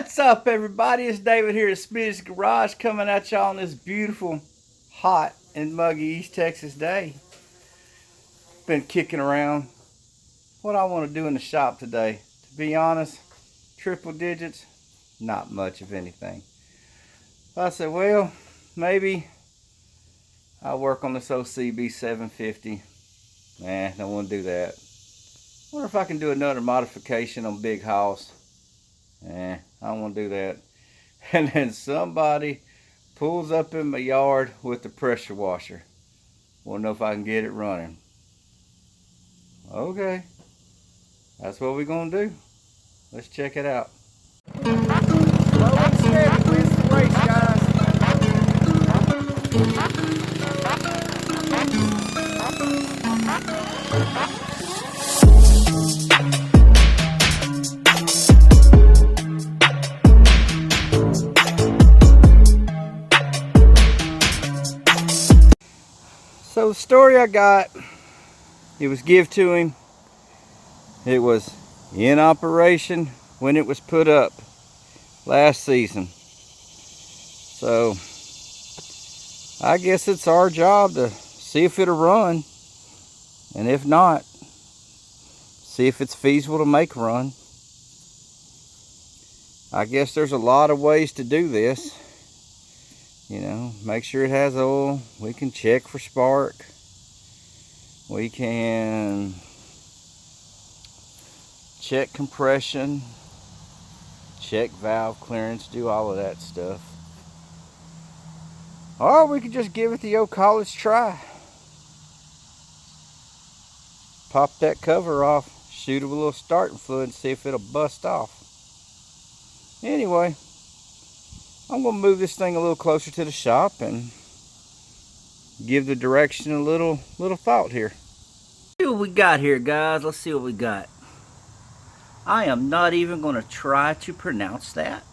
What's up, everybody? It's David here at Smitty's Garage, coming at y'all on this beautiful, hot, and muggy East Texas day. Been kicking around what I want to do in the shop today. To be honest, triple digits, not much of anything. I said, well, maybe I'll work on this OCB 750. Don't want to do that. Wonder if I can do another modification on Big House. I don't want to do that. And then somebody pulls up in my yard with the pressure washer. Want to know if I can get it running. Okay, that's what we're going to do. Let's check it out. Slow and steady wins the race, guys. So the story I got, it was give to him. It was in operation when it was put up last season. So I guess it's our job to see if it'll run, and if not, see if it's feasible to make a run. I guess there's a lot of ways to do this. You know, make sure it has oil. We can check for spark. We can check compression, check valve clearance, do all of that stuff. Or we could just give it the old college try. Pop that cover off, shoot it with a little starting fluid and see if it'll bust off. Anyway, I'm going to move this thing a little closer to the shop and give the direction a little thought here. See what we got here, guys. Let's see what we got. I am not even going to try to pronounce that,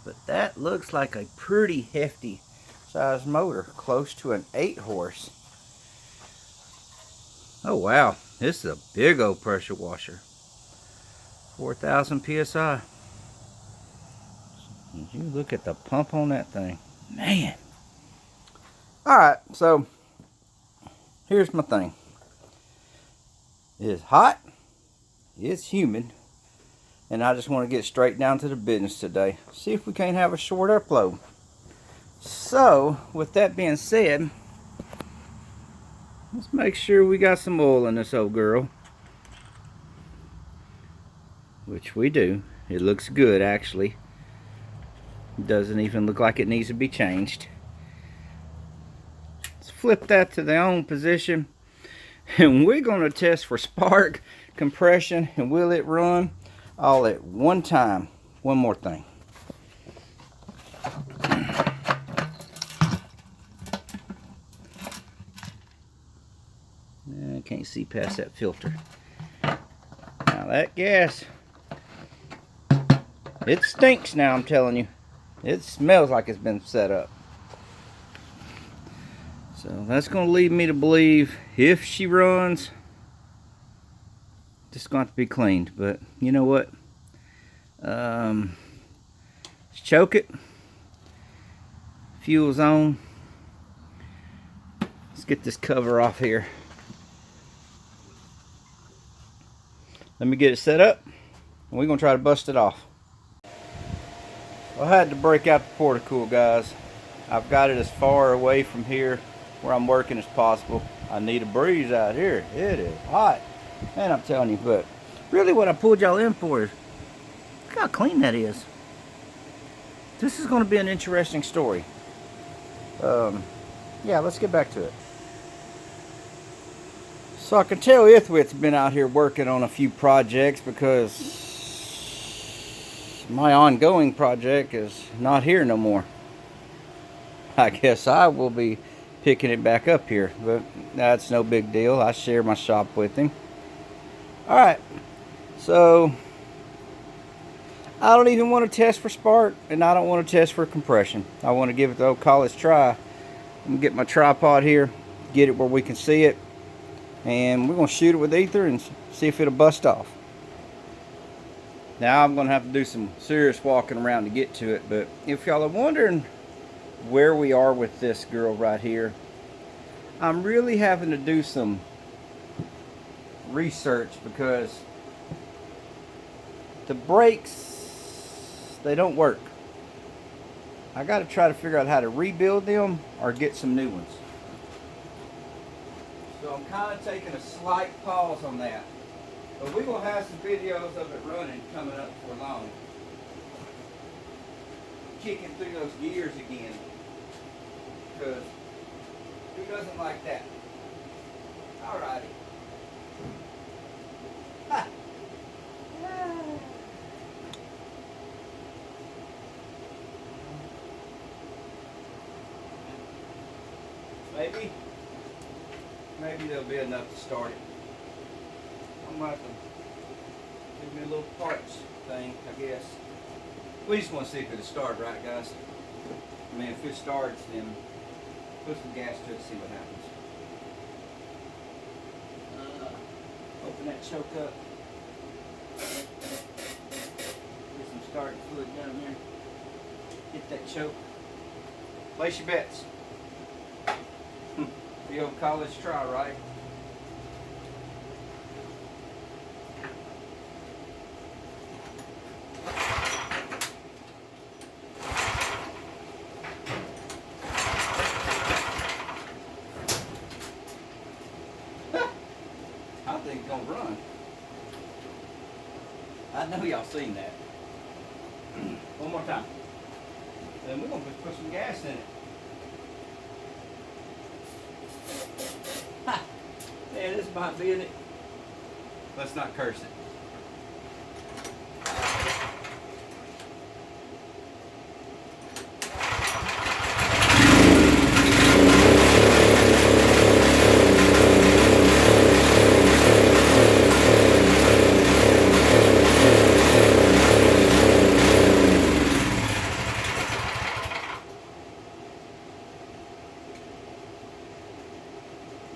but that looks like a pretty hefty size motor, close to an 8-horse. Oh wow, this is a big old pressure washer. 4,000 psi. You look at the pump on that thing, man. All right, so here's my thing. It's hot, it's humid, and I just want to get straight down to the business today. See if we can't have a short upload. So, with that being said, let's make sure we got some oil in this old girl. Which we do. It looks good, actually. It doesn't even look like it needs to be changed. Let's flip that to the on position. And we're going to test for spark, compression, and will it run all at one time. One more thing. I can't see past that filter. Now that gas, it stinks now, I'm telling you. It smells like it's been set up. So that's going to lead me to believe if she runs, it's going to have to be cleaned. But you know what? Let's choke it. Fuel's on. Let's get this cover off here. Let me get it set up, and we're going to try to bust it off. I had to break out the portacool, guys. I've got it as far away from here where I'm working as possible. I need a breeze out here. It is hot. Man, I'm telling you, but really what I pulled y'all in for is, look how clean that is. This is going to be an interesting story. Yeah, let's get back to it. So I can tell Ithwit's been out here working on a few projects because my ongoing project is not here no more. I guess I will be picking it back up here, but that's no big deal. I share my shop with him. Alright, so I don't even want to test for spark, and I don't want to test for compression. I want to give it the old college try. I'm going to get my tripod here, get it where we can see it, and we're going to shoot it with ether and see if it'll bust off. Now I'm going to have to do some serious walking around to get to it, but if y'all are wondering where we are with this girl right here, I'm really having to do some research because the brakes, they don't work. I got to try to figure out how to rebuild them or get some new ones. So I'm kind of taking a slight pause on that. But we're going to have some videos of it running coming up for long. Kicking through those gears again. Because who doesn't like that? Alrighty. Ha! Maybe there'll be enough to start it. I'm going to have to give me a little parts thing, I guess. We just want to see if it'll start right, guys. I mean, if it starts, then put some gas to it and see what happens. Open that choke up. Get some starting fluid down there. Get that choke. Place your bets. The old college try, right? I think it's gonna run. I know y'all seen that. One more time. Then we're gonna put some gas in it. Ha! Man, this might be in it. Let's not curse it.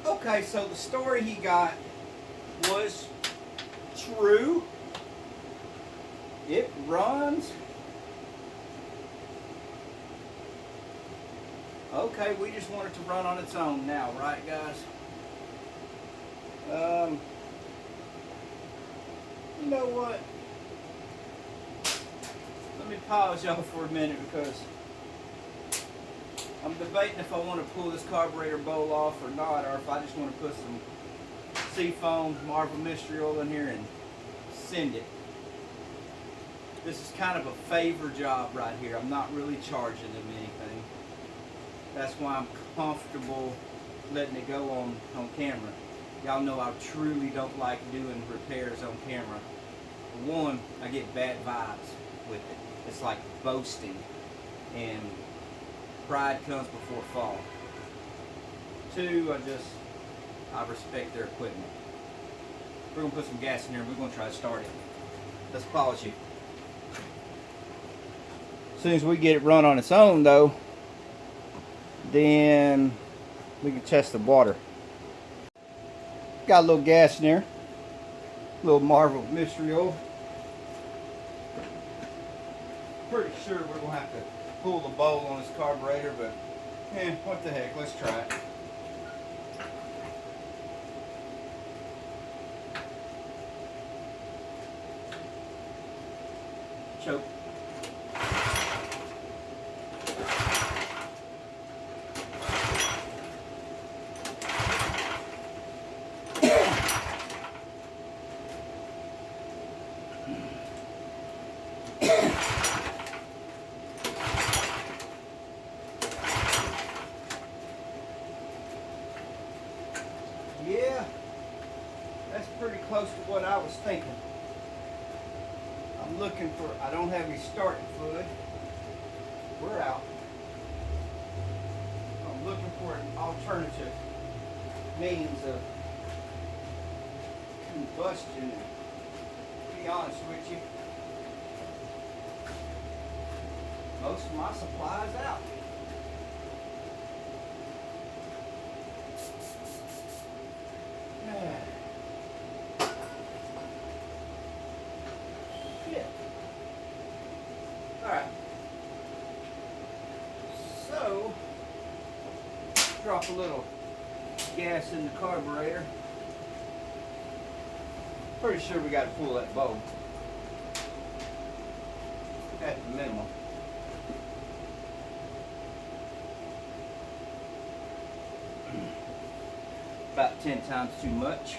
Okay, so the story he got was true. It runs. Okay, we just want it to run on its own now, right, guys? You know what? Let me pause y'all for a minute because I'm debating if I want to pull this carburetor bowl off or not, or if I just want to put some Seafoam Marvel Mystery Oil in here and send it. This is kind of a favor job right here. I'm not really charging them anything. That's why I'm comfortable letting it go on camera. Y'all know I truly don't like doing repairs on camera. For one, I get bad vibes with it. It's like boasting, and pride comes before fall. Two, I respect their equipment. We're gonna put some gas in here and we're gonna try to start it. Let's pause you. As soon as we get it run on its own though, then we can test the water. Got a little gas in there. A little Marvel Mystery Oil. Pretty sure we're gonna have to pull the bowl on this carburetor, but what the heck, let's try it. Choke. Yeah, that's pretty close to what I was thinking. I'm looking for, I don't have any starting fluid. We're out. I'm looking for an alternative means of combustion. To be honest with you, most of my supply is out. Shit. Alright. So, drop a little gas in the carburetor. Pretty sure we got to pull that bulb at the minimum. About 10 times too much.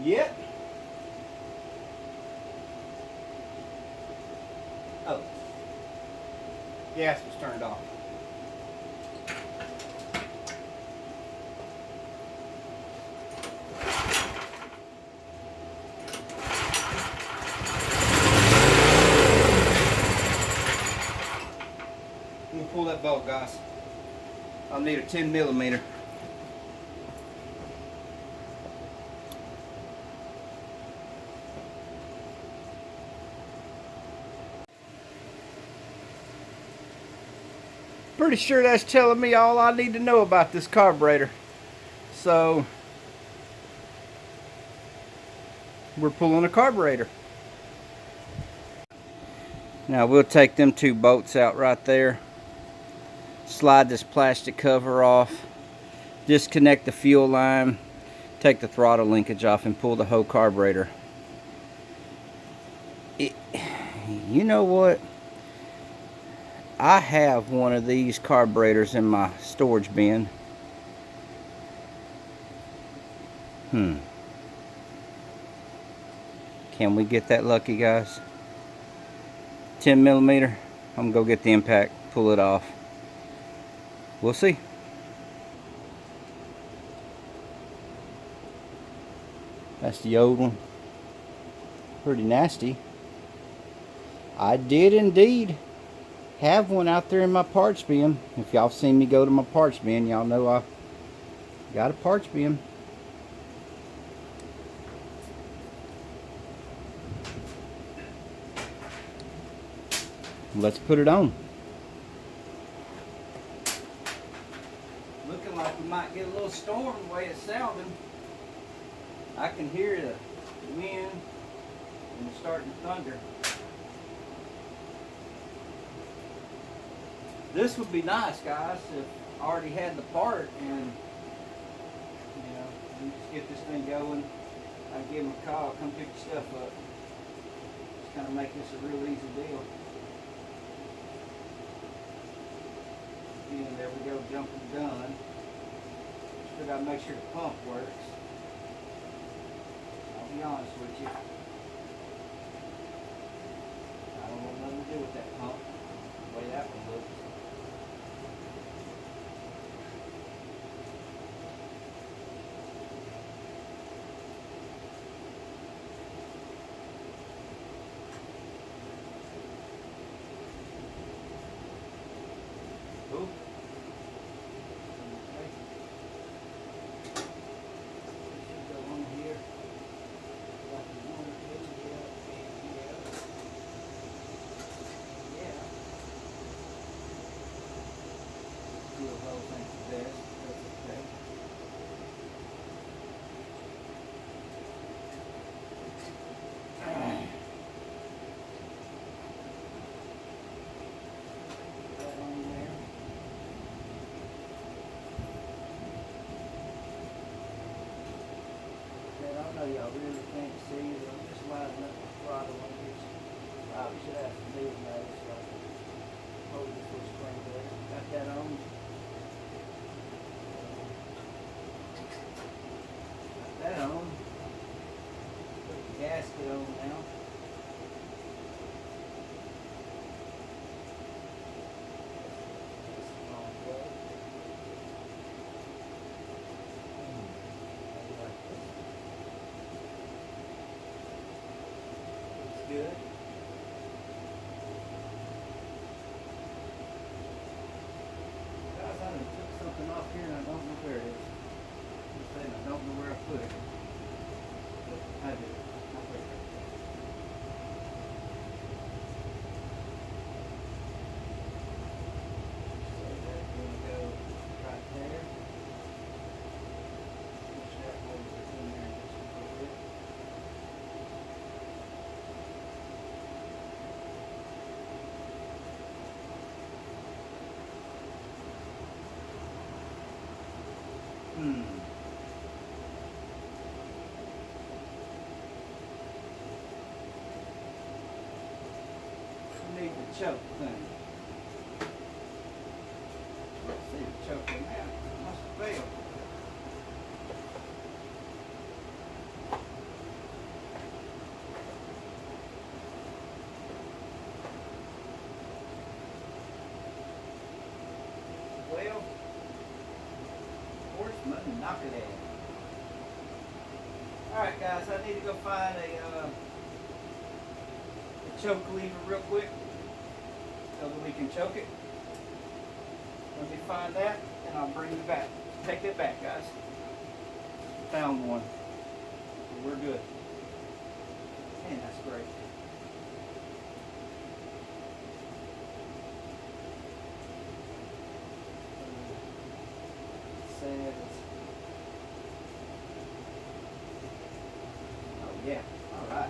Yep. Oh. Gas was turned off. I'm gonna pull that bolt, guys. I'll need a 10 millimeter. Pretty sure that's telling me all I need to know about this carburetor. So, we're pulling a carburetor. Now we'll take them two bolts out right there. Slide this plastic cover off. Disconnect the fuel line. Take the throttle linkage off and pull the whole carburetor. You know what? I have one of these carburetors in my storage bin. Can we get that lucky, guys? 10 millimeter. I'm gonna go get the impact, pull it off. We'll see. That's the old one. Pretty nasty. I did indeed have one out there in my parts bin. If y'all seen me go to my parts bin, y'all know I got a parts bin. Let's put it on. Looking like we might get a little storm the way it's sounding. I can hear the wind and it's starting to thunder. This would be nice, guys, if I already had the part and, you know, we just get this thing going. I give them a call, come pick your stuff up. Just kind of make this a real easy deal. And there we go, jumping the gun. Still got to make sure the pump works. I'll be honest with you. I don't want nothing to do with that pump, the way that one looks. Cool. I know y'all really can't see it. I'm just lining up the throttle on this. Probably should have to move those so I can hold this little spring there. Got that on. Got that on. Put the gasket on now. choke thing. Let's see the choke in there. Must have failed. Well, horseman, knock it out. Alright guys, I need to go find a choke lever real quick so that we can choke it. Let me find that and I'll bring it back. Take it back, guys. Found one. We're good. Man, that's great. Oh yeah, all right.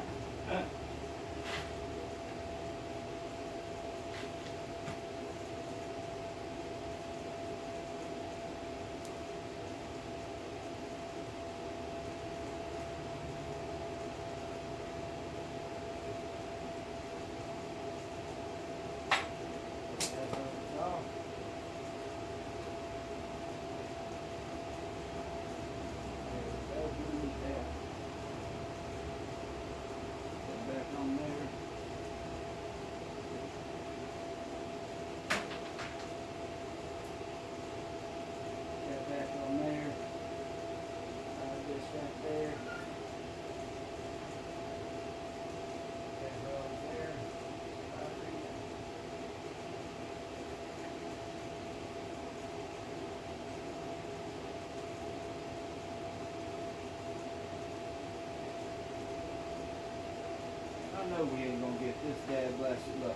I know we ain't gonna get this dad blasted lucky.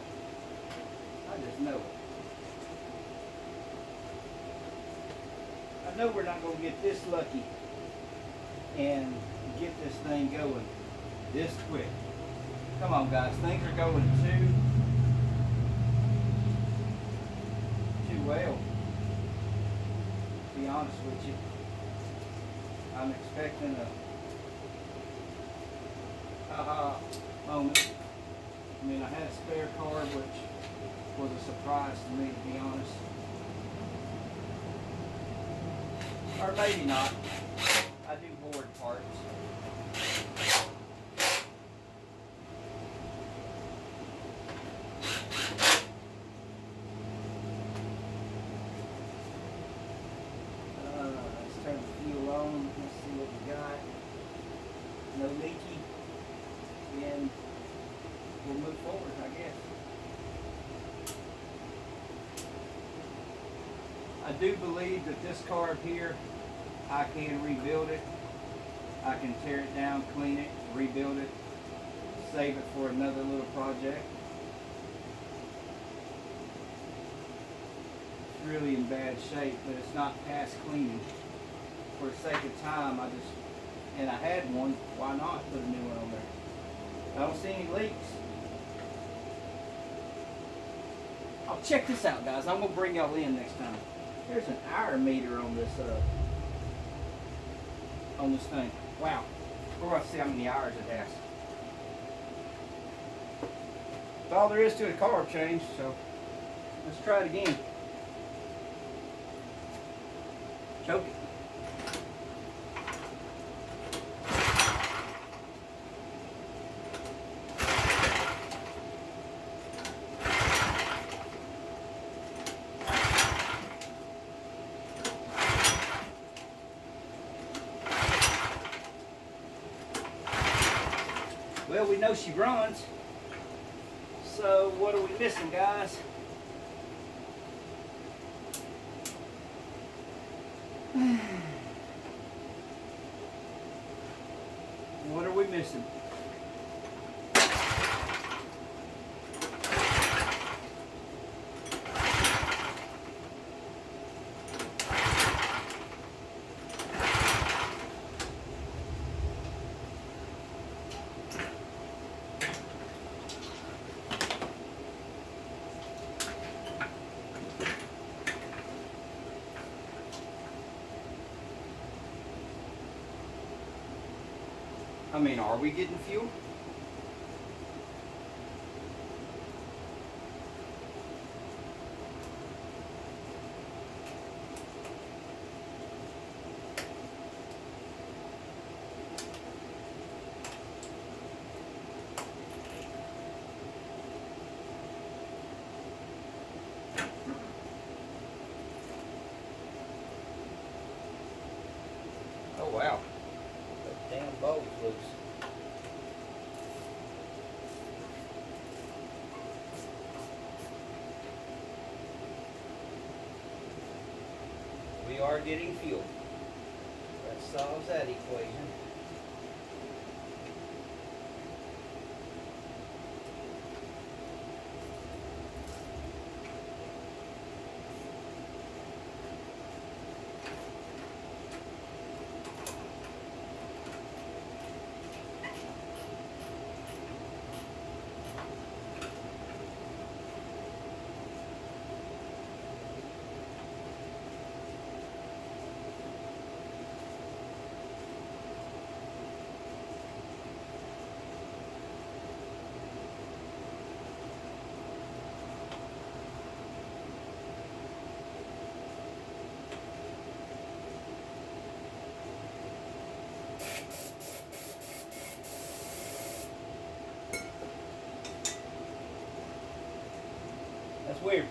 I just know it. I know we're not gonna get this lucky and get this thing going this quick. Come on guys, things are going too well. To be honest with you, I'm expecting a aha moment. I mean, I had a spare card, which was a surprise to me, to be honest. Or maybe not. I do board parts. Let's turn the fuel on. Let's see what we got. No leaky. And we'll move forward, I guess. I do believe that this carb here, I can rebuild it. I can tear it down, clean it, rebuild it, save it for another little project. It's really in bad shape, but it's not past cleaning. For the sake of time, and I had one, why not put a new one on there? I don't see any leaks. Oh, check this out, guys. I'm gonna bring y'all in next time. There's an hour meter on this thing. Wow. We're gonna see how many hours it has. That's all there is to a carb change, so let's try it again. Choke it. Well, we know she runs, so what are we missing, guys? What are we missing? I mean, are we getting fuel? Damn bolt's loose. We are getting fuel. That solves that equation. That's weird.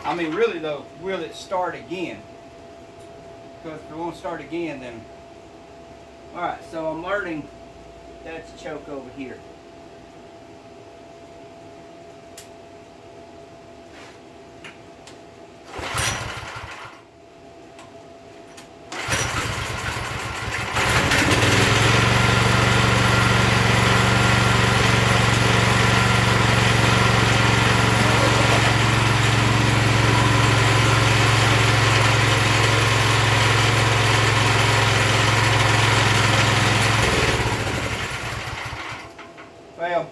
I mean, really though, will it start again? Because if it won't start again, then... Alright, so I'm learning that's a choke over here. Well,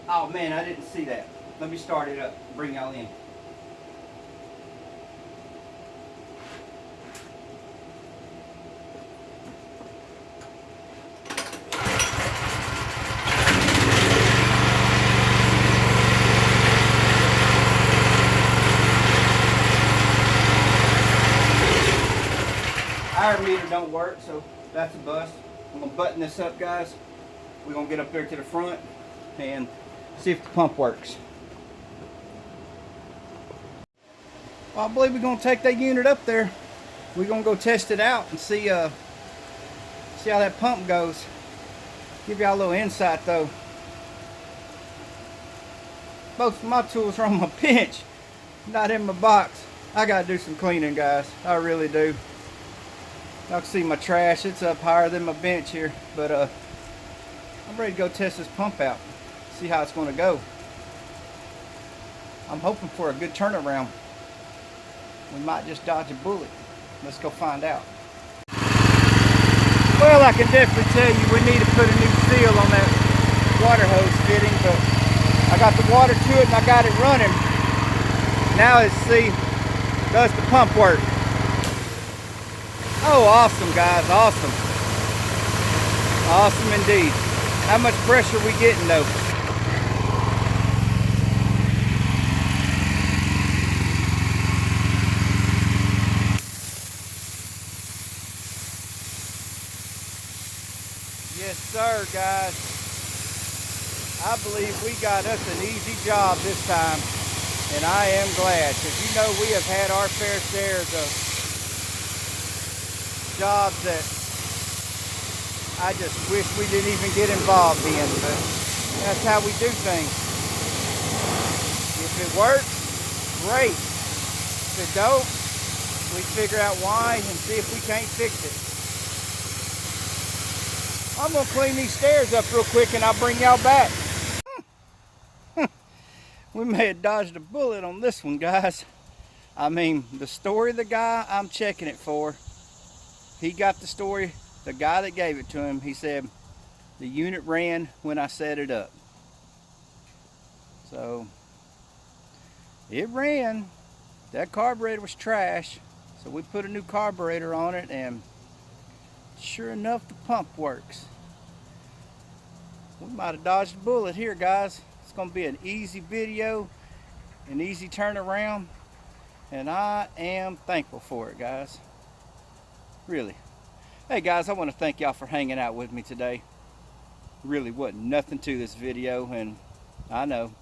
oh man, I didn't see that. Let me start it up, bring y'all in. Our meter don't work, so that's a bust. I'm gonna button this up, guys. We're gonna get up there to the front and see if the pump works. Well, I believe we're gonna take that unit up there. We're gonna go test it out and see how that pump goes. Give y'all a little insight though. Both of my tools are on my bench, not in my box. I gotta do some cleaning, guys. I really do. Y'all can see my trash. It's up higher than my bench here, but I'm ready to go test this pump out, see how it's going to go. I'm hoping for a good turnaround. We might just dodge a bullet. Let's go find out. Well, I can definitely tell you we need to put a new seal on that water hose fitting, but I got the water to it and I got it running. Now let's see, does the pump work? Oh, awesome, guys, awesome. Awesome indeed. How much pressure we getting though? Yes, sir, guys. I believe we got us an easy job this time, and I am glad, because you know we have had our fair share of jobs that I just wish we didn't even get involved in, but that's how we do things. If it works, great. If it don't, we figure out why and see if we can't fix it. I'm gonna clean these stairs up real quick and I'll bring y'all back. We may have dodged a bullet on this one, guys. I mean, the story of the guy I'm checking it for, he got the story. The guy that gave it to him, he said, the unit ran when I set it up. So, It ran. That carburetor was trash. So we put a new carburetor on it, and sure enough, the pump works. We might have dodged a bullet here, guys. It's going to be an easy video, an easy turnaround, and I am thankful for it, guys. Really. Hey, guys, I want to thank y'all for hanging out with me today. Really wasn't nothing to this video, and I know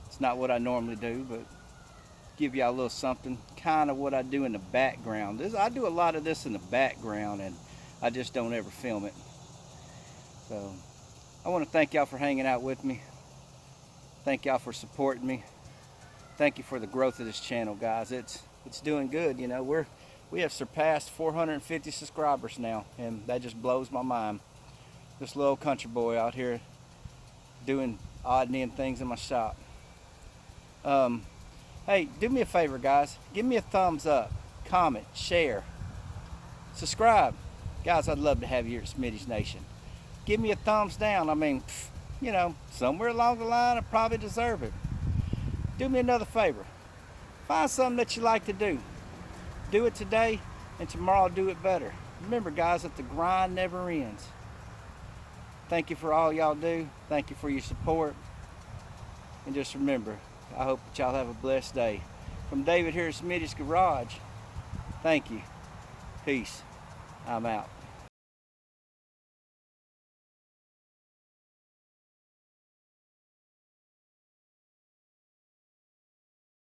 it's not what I normally do, but give y'all a little something, kind of what I do in the background. I do a lot of this in the background, and I just don't ever film it. So I want to thank y'all for hanging out with me. Thank y'all for supporting me. Thank you for the growth of this channel, guys. It's doing good. You know, we have surpassed 450 subscribers now, and that just blows my mind. This little country boy out here doing odd and end things in my shop. Hey, do me a favor, guys. Give me a thumbs up, comment, share, subscribe. Guys, I'd love to have you here at Smitty's Nation. Give me a thumbs down. I mean, you know, somewhere along the line, I probably deserve it. Do me another favor. Find something that you like to do. Do it today, and tomorrow do it better. Remember, guys, that the grind never ends. Thank you for all y'all do. Thank you for your support. And just remember, I hope that y'all have a blessed day. From David here at Smitty's Garage, thank you. Peace. I'm out.